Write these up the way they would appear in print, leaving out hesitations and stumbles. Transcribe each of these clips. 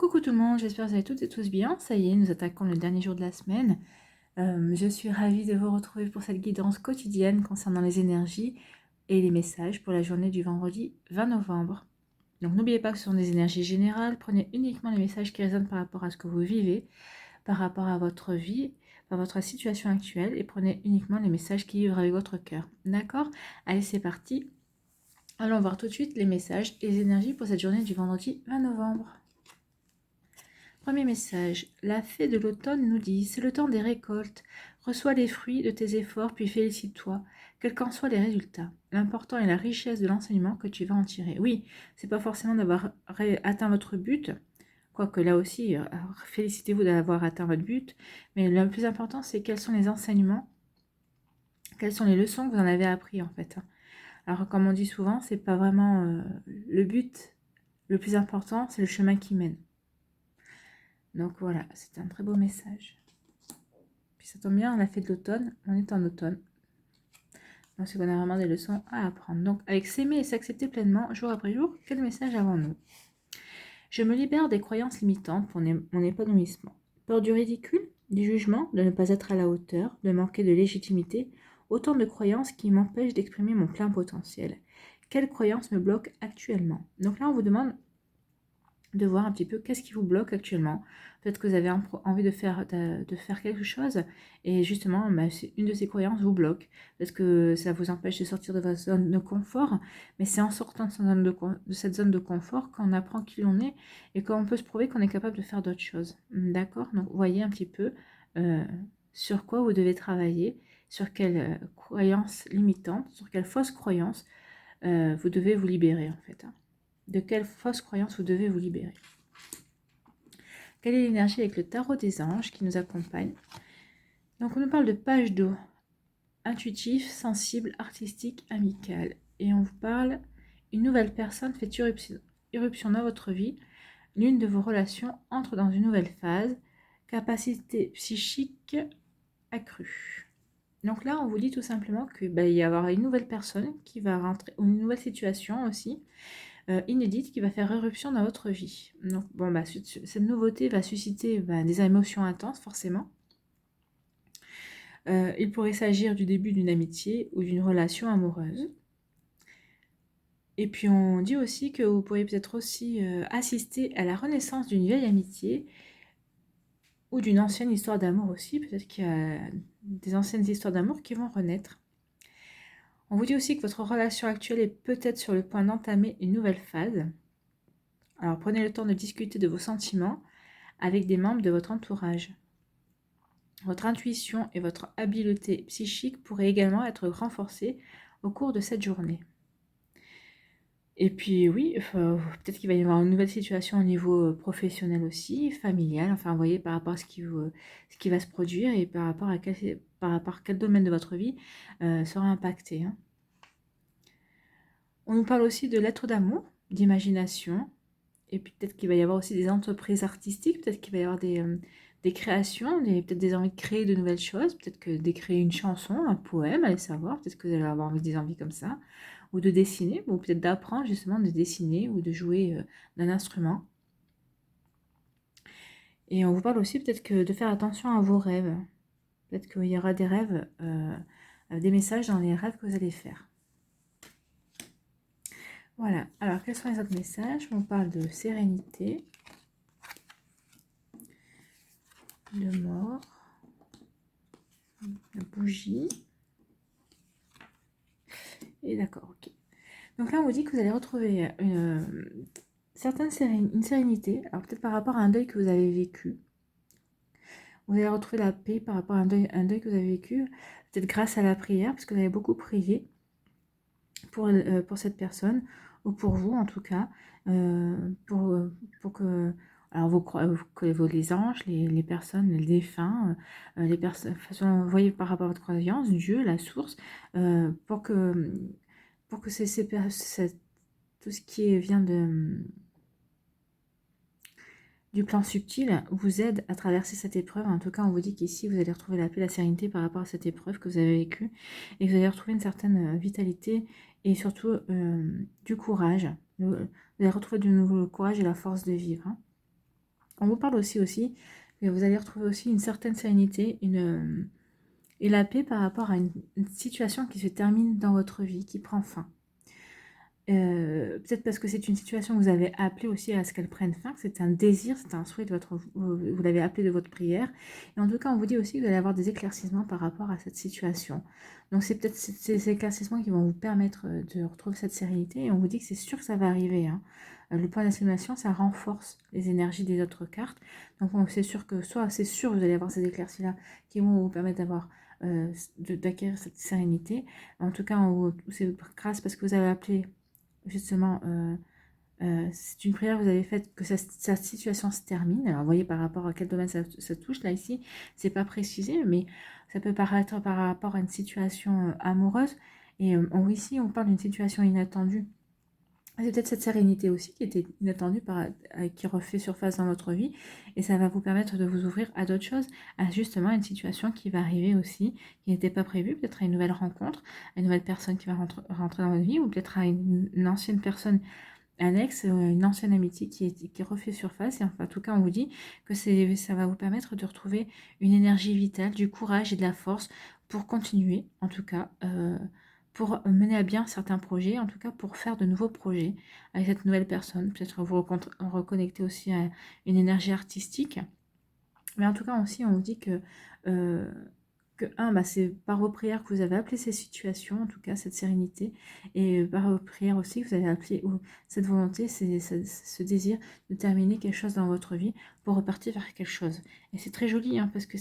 Coucou tout le monde, j'espère que vous allez toutes et tous bien. Ça y est, nous attaquons le dernier jour de la semaine. Je suis ravie de vous retrouver pour cette guidance quotidienne concernant les énergies et les messages pour la journée du vendredi 20 novembre. Donc n'oubliez pas que ce sont des énergies générales, prenez uniquement les messages qui résonnent par rapport à ce que vous vivez, par rapport à votre vie, à votre situation actuelle, et prenez uniquement les messages qui vibrent avec votre cœur. D'accord? Allez, c'est parti. Allons voir tout de suite les messages et les énergies pour cette journée du vendredi 20 novembre. Premier message, la fée de l'automne nous dit, c'est le temps des récoltes, reçois les fruits de tes efforts puis félicite-toi, quels qu'en soient les résultats. L'important est la richesse de l'enseignement que tu vas en tirer. Oui, c'est pas forcément d'avoir atteint votre but, quoique là aussi, félicitez-vous d'avoir atteint votre but, mais le plus important c'est quels sont les enseignements, quelles sont les leçons que vous en avez appris en fait. Alors comme on dit souvent, c'est pas vraiment le but, le plus important c'est le chemin qui mène. Donc voilà, c'est un très beau message. Puis ça tombe bien, on a fait de l'automne, on est en automne. Donc c'est qu'on a vraiment des leçons à apprendre. Donc avec s'aimer et s'accepter pleinement, jour après jour, quel message avons-nous? Je me libère des croyances limitantes pour mon épanouissement. Peur du ridicule, du jugement, de ne pas être à la hauteur, de manquer de légitimité, autant de croyances qui m'empêchent d'exprimer mon plein potentiel. Quelles croyances me bloquent actuellement? Donc là, on vous demande de voir un petit peu qu'est-ce qui vous bloque actuellement. Peut-être que vous avez envie de faire quelque chose et justement, une de ces croyances vous bloque. Peut-être que ça vous empêche de sortir de votre zone de confort, mais c'est en sortant de cette zone de confort qu'on apprend qui l'on est et qu'on peut se prouver qu'on est capable de faire d'autres choses. D'accord? Donc, voyez un petit peu sur quoi vous devez travailler, sur quelles croyances limitantes, sur quelles fausses croyances vous devez vous libérer en fait. De quelle fausse croyance vous devez vous libérer? Quelle est l'énergie avec le tarot des anges qui nous accompagne? Donc on nous parle de page d'eau, intuitif, sensible, artistique, amical. Et on vous parle, une nouvelle personne fait irruption dans votre vie, l'une de vos relations entre dans une nouvelle phase, capacité psychique accrue. Donc là, on vous dit tout simplement que il va y avoir une nouvelle personne qui va rentrer, ou une nouvelle situation aussi, inédite qui va faire éruption dans votre vie. Donc bon, cette nouveauté va susciter des émotions intenses forcément. Il pourrait s'agir du début d'une amitié ou d'une relation amoureuse. Et puis on dit aussi que vous pourriez peut-être aussi assister à la renaissance d'une vieille amitié ou d'une ancienne histoire d'amour aussi. Peut-être qu'il y a des anciennes histoires d'amour qui vont renaître. On vous dit aussi que votre relation actuelle est peut-être sur le point d'entamer une nouvelle phase. Alors prenez le temps de discuter de vos sentiments avec des membres de votre entourage. Votre intuition et votre habileté psychique pourraient également être renforcées au cours de cette journée. Et puis oui, peut-être qu'il va y avoir une nouvelle situation au niveau professionnel aussi, familial, enfin vous voyez par rapport à ce qui va se produire et par rapport à quel domaine de votre vie sera impacté. Hein. On nous parle aussi de lettres d'amour, d'imagination, et puis peut-être qu'il va y avoir aussi des entreprises artistiques, peut-être qu'il va y avoir des créations, peut-être des envies de créer de nouvelles choses, peut-être que de créer une chanson, un poème, allez savoir, peut-être que vous allez avoir des envies comme ça, ou de dessiner, ou peut-être d'apprendre justement de dessiner ou de jouer d'un instrument. Et on vous parle aussi peut-être que de faire attention à vos rêves. Peut-être qu'il y aura des rêves, des messages dans les rêves que vous allez faire. Voilà, alors quels sont les autres messages? On parle de sérénité, de mort, de bougie. Et d'accord, ok. Donc là, on vous dit que vous allez retrouver une sérénité, alors peut-être par rapport à un deuil que vous avez vécu. Vous allez retrouver la paix par rapport à un deuil que vous avez vécu, peut-être grâce à la prière, parce que vous avez beaucoup prié pour cette personne, ou pour vous en tout cas, pour que... Alors, les anges, les personnes, les défunts, les personnes, vous voyez par rapport à votre croyance, Dieu, la source, pour que tout ce qui vient du plan subtil vous aide à traverser cette épreuve. En tout cas, on vous dit qu'ici, vous allez retrouver la paix, la sérénité par rapport à cette épreuve que vous avez vécue, et que vous allez retrouver une certaine vitalité et surtout du courage. Vous allez retrouver de nouveau le courage et la force de vivre. Hein. On vous parle aussi que vous allez retrouver aussi une certaine sérénité, et la paix par rapport à une situation qui se termine dans votre vie, qui prend fin. Peut-être parce que c'est une situation que vous avez appelée aussi à ce qu'elle prenne fin, que c'est un désir, c'est un souhait de votre, vous l'avez appelé de votre prière. Et en tout cas, on vous dit aussi que vous allez avoir des éclaircissements par rapport à cette situation. Donc c'est peut-être ces éclaircissements qui vont vous permettre de retrouver cette sérénité. Et on vous dit que c'est sûr que ça va arriver, hein. Le point d'exclamation, ça renforce les énergies des autres cartes. Donc c'est sûr que soit c'est sûr vous allez avoir ces éclaircies-là qui vont vous permettre d'avoir d'acquérir cette sérénité. En tout cas, c'est grâce parce que vous avez appelé justement, c'est une prière que vous avez faite que sa situation se termine. Alors, vous voyez par rapport à quel domaine ça touche, là, ici, c'est pas précisé, mais ça peut paraître par rapport à une situation amoureuse. Et ici, on parle d'une situation inattendue. C'est peut-être cette sérénité aussi qui était inattendue, qui refait surface dans votre vie. Et ça va vous permettre de vous ouvrir à d'autres choses, à justement une situation qui va arriver aussi, qui n'était pas prévue, peut-être à une nouvelle rencontre, à une nouvelle personne qui va rentrer dans votre vie, ou peut-être à une ancienne personne annexe, une ancienne amitié qui refait surface. Et enfin, en tout cas, on vous dit que ça va vous permettre de retrouver une énergie vitale, du courage et de la force pour continuer, en tout cas, pour mener à bien certains projets, en tout cas pour faire de nouveaux projets avec cette nouvelle personne. Peut-être vous reconnecter aussi à une énergie artistique. Mais en tout cas aussi, on vous dit euh, c'est par vos prières que vous avez appelé ces situations, en tout cas cette sérénité, et par vos prières aussi que vous avez appelé cette volonté, ce désir de terminer quelque chose dans votre vie pour repartir vers quelque chose. Et c'est très joli, hein, parce que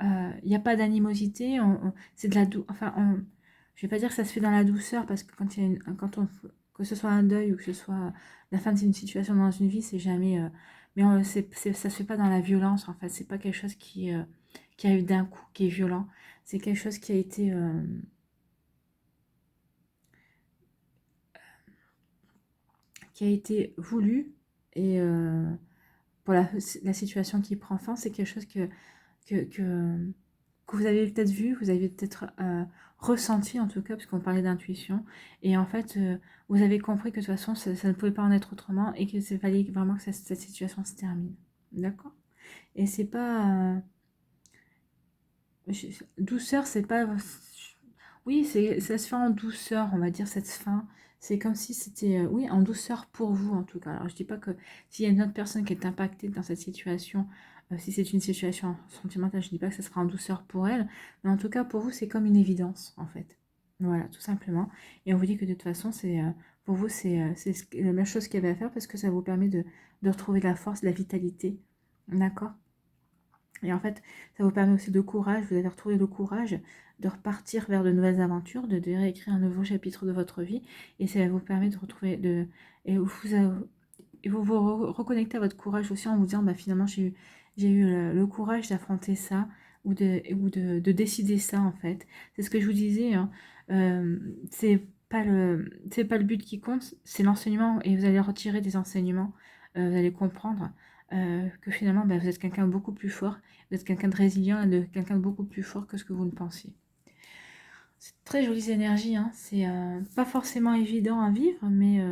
il n'y a pas d'animosité, c'est de la je vais pas dire que ça se fait dans la douceur, parce que que ce soit un deuil ou que ce soit la fin d'une situation dans une vie, c'est jamais, ça se fait pas dans la violence, en fait, c'est pas quelque chose qui arrive d'un coup, qui est violent, c'est quelque chose qui a été voulu, et pour la situation qui prend fin, c'est quelque chose que vous avez peut-être vu, vous avez peut-être ressenti en tout cas, puisqu'on parlait d'intuition, et en fait, vous avez compris que de toute façon, ça ne pouvait pas en être autrement, et qu'il fallait vraiment que cette situation se termine. D'accord? Et c'est pas... douceur, c'est pas... Oui, ça se fait en douceur, on va dire, cette fin. C'est comme si c'était, oui, en douceur pour vous, en tout cas. Alors, je dis pas que s'il y a une autre personne qui est impactée dans cette situation, si c'est une situation sentimentale, je dis pas que ça sera en douceur pour elle. Mais en tout cas, pour vous, c'est comme une évidence, en fait. Voilà, tout simplement. Et on vous dit que de toute façon, pour vous, c'est la meilleure chose qu'il y avait à faire parce que ça vous permet de retrouver de la force, de la vitalité. D'accord? Et en fait, ça vous permet aussi de courage, vous allez retrouver le courage de repartir vers de nouvelles aventures, de réécrire un nouveau chapitre de votre vie, et ça vous permet de retrouver, et vous reconnectez à votre courage aussi en vous disant, bah, finalement, j'ai eu le courage d'affronter ça, ou de décider ça, en fait. C'est ce que je vous disais, hein. C'est pas le but qui compte, c'est l'enseignement, et vous allez retirer des enseignements, vous allez comprendre que finalement, bah, vous êtes quelqu'un de beaucoup plus fort, vous êtes quelqu'un de résilient et de quelqu'un de beaucoup plus fort que ce que vous ne pensiez. C'est très jolies énergies, hein. C'est pas forcément évident à vivre, mais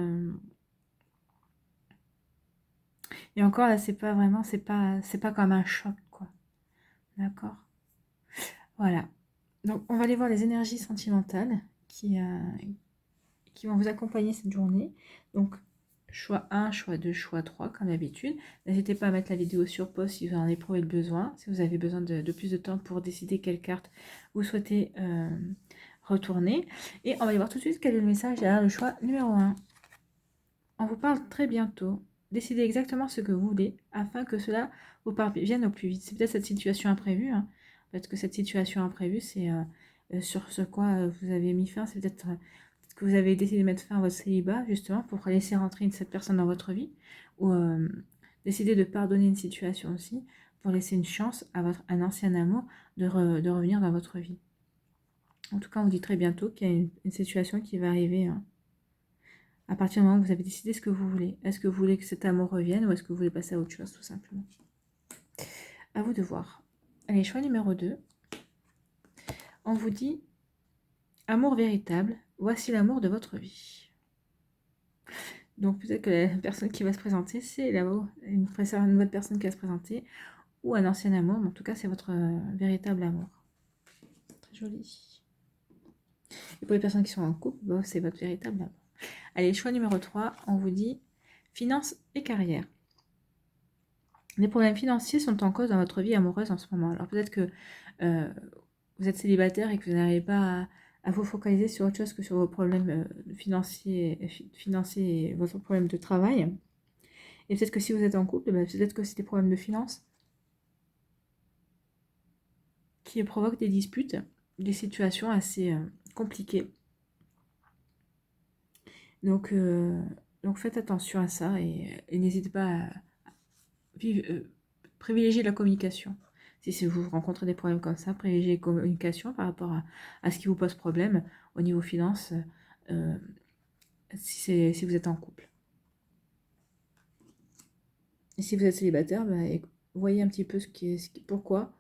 et encore là, c'est pas comme un choc, quoi. D'accord? Voilà. Donc, on va aller voir les énergies sentimentales qui vont vous accompagner cette journée. Donc, choix 1, choix 2, choix 3, comme d'habitude. N'hésitez pas à mettre la vidéo sur pause si vous en éprouvez le besoin, si vous avez besoin de plus de temps pour décider quelle carte vous souhaitez retourner. Et on va y voir tout de suite quel est le message derrière le choix numéro 1. On vous parle très bientôt. Décidez exactement ce que vous voulez afin que cela vous parvienne au plus vite. C'est peut-être cette situation imprévue. Hein. Peut-être que cette situation imprévue, c'est sur ce quoi vous avez mis fin. C'est peut-être que vous avez décidé de mettre fin à votre célibat, justement, pour laisser rentrer cette personne dans votre vie. Ou décider de pardonner une situation aussi, pour laisser une chance à un ancien amour de revenir dans votre vie. En tout cas, on vous dit très bientôt qu'il y a une situation qui va arriver... Hein, à partir du moment où vous avez décidé ce que vous voulez. Est-ce que vous voulez que cet amour revienne ou est-ce que vous voulez passer à autre chose, tout simplement? À vous de voir. Allez, choix numéro 2. On vous dit, amour véritable, voici l'amour de votre vie. Donc peut-être que la personne qui va se présenter, c'est là-haut, une nouvelle personne qui va se présenter, ou un ancien amour, mais en tout cas c'est votre véritable amour. Très joli. Et pour les personnes qui sont en couple, bah, c'est votre véritable amour. Allez, choix numéro 3, on vous dit finances et carrière. Les problèmes financiers sont en cause dans votre vie amoureuse en ce moment. Alors peut-être que vous êtes célibataire et que vous n'arrivez pas à vous focaliser sur autre chose que sur vos problèmes financiers et votre problème de travail. Et peut-être que si vous êtes en couple, bah, peut-être que c'est des problèmes de finances qui provoquent des disputes, des situations assez compliquées. Donc faites attention à ça et n'hésitez pas à privilégier la communication. Si vous rencontrez des problèmes comme ça, privilégiez la communication par rapport à ce qui vous pose problème au niveau finance, si vous êtes en couple. Et si vous êtes célibataire, bah, voyez un petit peu pourquoi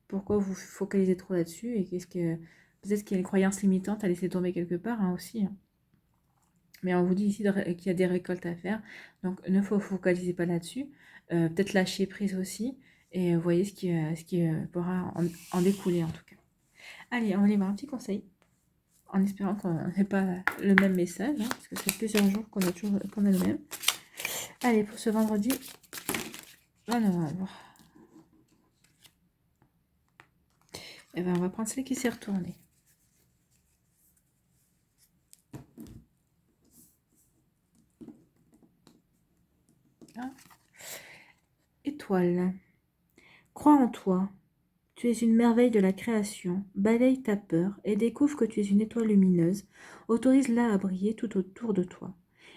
vous focalisez trop là-dessus et peut-être qu'il y a une croyance limitante à laisser tomber quelque part aussi. Mais on vous dit ici qu'il y a des récoltes à faire, donc ne vous focalisez pas là-dessus. Peut-être lâcher prise aussi et voyez ce qui pourra en découler en tout cas. Allez, on va aller voir un petit conseil en espérant qu'on n'ait pas le même message, parce que c'est plusieurs jours qu'on a le même. Allez, pour ce vendredi 20 novembre. Et ben, on va prendre celle qui s'est retournée. Étoile. Crois en toi. Tu es une merveille de la création. Balaye ta peur et découvre que tu es une étoile lumineuse. Autorise-la à briller tout autour de toi.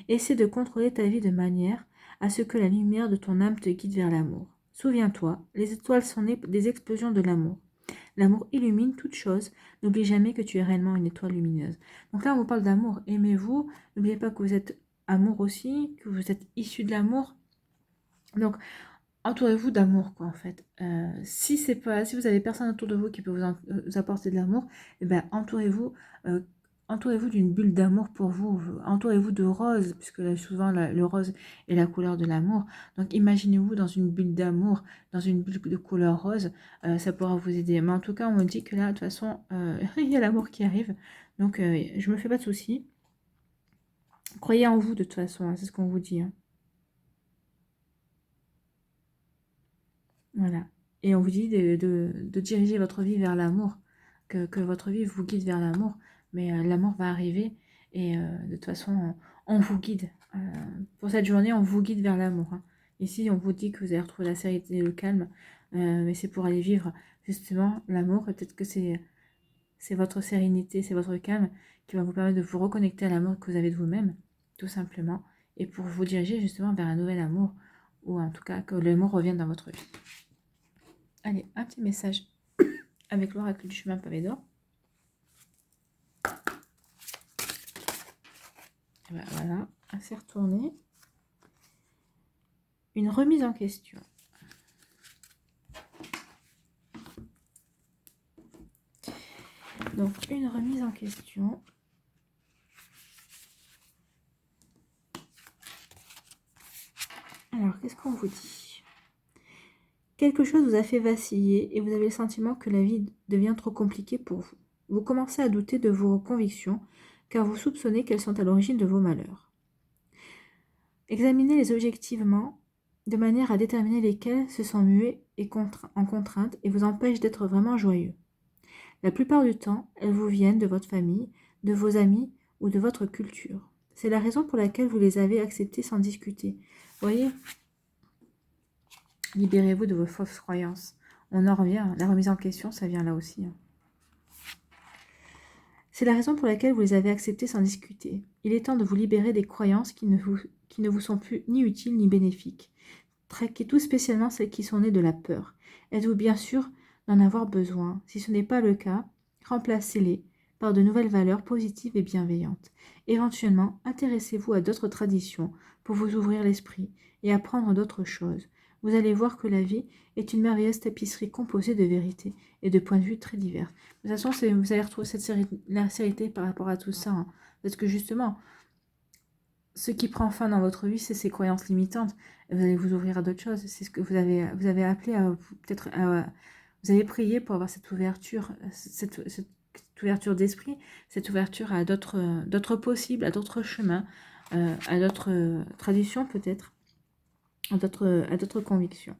Essaie de contrôler ta vie de manière à ce que la lumière de ton âme te guide vers l'amour. Souviens-toi, les étoiles sont nées des explosions de l'amour. L'amour illumine toute chose. N'oublie jamais que tu es réellement une étoile lumineuse. Donc là, on vous parle d'amour. Aimez-vous. N'oubliez pas que vous êtes amour aussi, que vous êtes issu de l'amour. Donc, entourez-vous d'amour, quoi, en fait. Si vous avez personne autour de vous qui peut vous apporter de l'amour, eh ben, entourez-vous d'une bulle d'amour pour vous. Entourez-vous de roses, puisque là, souvent, le rose est la couleur de l'amour. Donc, imaginez-vous dans une bulle d'amour, dans une bulle de couleur rose. Ça pourra vous aider. Mais en tout cas, on me dit que là, de toute façon, il y a l'amour qui arrive. Donc, je me fais pas de soucis. Croyez en vous, de toute façon, hein, c'est ce qu'on vous dit. Voilà. Et on vous dit de diriger votre vie vers l'amour, que votre vie vous guide vers l'amour, mais l'amour va arriver et de toute façon, on vous guide. Pour cette journée, on vous guide vers l'amour. Ici, on vous dit que vous allez retrouver la sérénité et le calme, mais c'est pour aller vivre justement l'amour. Peut-être que c'est votre sérénité, c'est votre calme qui va vous permettre de vous reconnecter à l'amour que vous avez de vous-même, tout simplement, et pour vous diriger justement vers un nouvel amour, ou en tout cas que l'amour revienne dans votre vie. Allez, un petit message avec l'oracle du chemin pavé d'or. Ben voilà, assez retourné. Une remise en question. Donc, une remise en question. Alors, qu'est-ce qu'on vous dit? Quelque chose vous a fait vaciller et vous avez le sentiment que la vie devient trop compliquée pour vous. Vous commencez à douter de vos convictions car vous soupçonnez qu'elles sont à l'origine de vos malheurs. Examinez-les objectivement de manière à déterminer lesquels se sont mués en contrainte et vous empêchent d'être vraiment joyeux. La plupart du temps, elles vous viennent de votre famille, de vos amis ou de votre culture. C'est la raison pour laquelle vous les avez acceptées sans discuter. Voyez, libérez-vous de vos fausses croyances. On en revient, la remise en question, ça vient là aussi. C'est la raison pour laquelle vous les avez acceptées sans discuter. Il est temps de vous libérer des croyances qui ne vous sont plus ni utiles ni bénéfiques. Traquez tout spécialement celles qui sont nées de la peur. Êtes-vous bien sûr d'en avoir besoin? Si ce n'est pas le cas, remplacez-les par de nouvelles valeurs positives et bienveillantes. Éventuellement, intéressez-vous à d'autres traditions pour vous ouvrir l'esprit et apprendre d'autres choses. Vous allez voir que la vie est une merveilleuse tapisserie composée de vérités et de points de vue très divers. De toute façon, vous allez retrouver la sérénité par rapport à tout ça. Parce que justement, ce qui prend fin dans votre vie, c'est ces croyances limitantes. Et vous allez vous ouvrir à d'autres choses. C'est ce que vous avez appelé à peut-être vous avez prié pour avoir cette ouverture, cette ouverture d'esprit, cette ouverture à d'autres possibles, à d'autres chemins, à d'autres traditions peut-être, à d'autres convictions.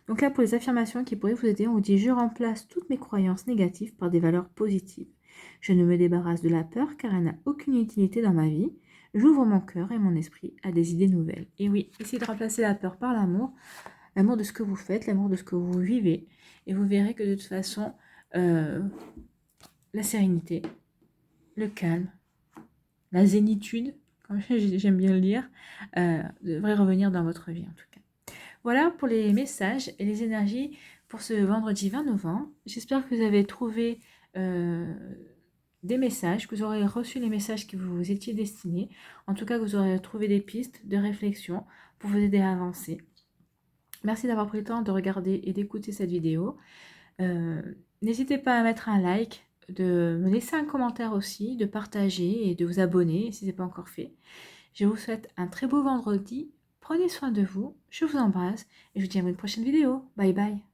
Donc là, pour les affirmations qui pourraient vous aider, on vous dit « Je remplace toutes mes croyances négatives par des valeurs positives. Je ne me débarrasse de la peur car elle n'a aucune utilité dans ma vie. J'ouvre mon cœur et mon esprit à des idées nouvelles. » Et oui, essayez de remplacer la peur par l'amour de ce que vous faites, l'amour de ce que vous vivez. Et vous verrez que de toute façon, la sérénité, le calme, la zénitude, comme j'aime bien le dire, devrait revenir dans votre vie en tout cas. Voilà pour les messages et les énergies pour ce vendredi 20 novembre. J'espère que vous avez trouvé des messages, que vous aurez reçu les messages qui vous étiez destinés. En tout cas, que vous aurez trouvé des pistes de réflexion pour vous aider à avancer. Merci d'avoir pris le temps de regarder et d'écouter cette vidéo. N'hésitez pas à mettre un like, de me laisser un commentaire aussi, de partager et de vous abonner si ce n'est pas encore fait. Je vous souhaite un très beau vendredi. Prenez soin de vous, je vous embrasse et je vous dis à une prochaine vidéo. Bye bye.